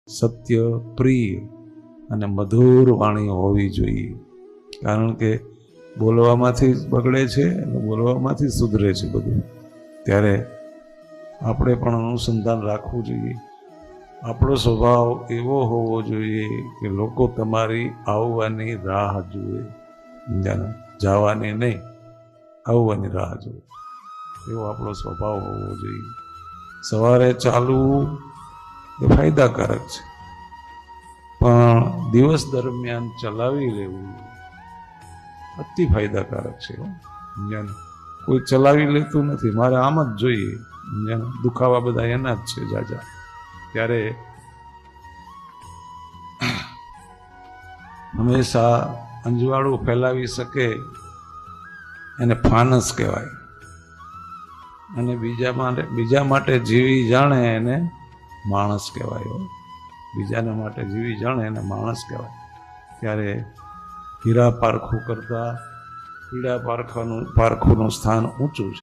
સત્ય પ્રિય અને મધુર વાણી હોવી જોઈએ, કારણ કે બોલવામાંથી જ બગડે છે અને બોલવામાંથી સુધરે છે બધું. ત્યારે આપણે પણ અનુસંધાન રાખવું જોઈએ. આપણો સ્વભાવ એવો હોવો જોઈએ કે લોકો તમારી આવવાની રાહ જુએ, જવાની નહીં, આવવાની રાહ જુએ, એવો આપણો સ્વભાવ હોવો જોઈએ. સવારે ચાલવું એ ફાયદાકારક છે, પણ દિવસ દરમિયાન ચલાવી લેવું અતિ ફાયદાકારક છે. કોઈ ચલાવી લેતું નથી, મારે આમ જ જોઈએ, દુખાવા બધા એના જ છે જાજા. ત્યારે હંમેશા અંજવાળું ફેલાવી શકે એને ફાનસ કહેવાય, અને બીજા માટે જીવી જાણે એને માણસ કહેવાય. બીજાના માટે જીવી જાણે એને માણસ કહેવાય. ત્યારે હીરા પારખું કરતા પીળા પારખાનું સ્થાન ઊંચું છે.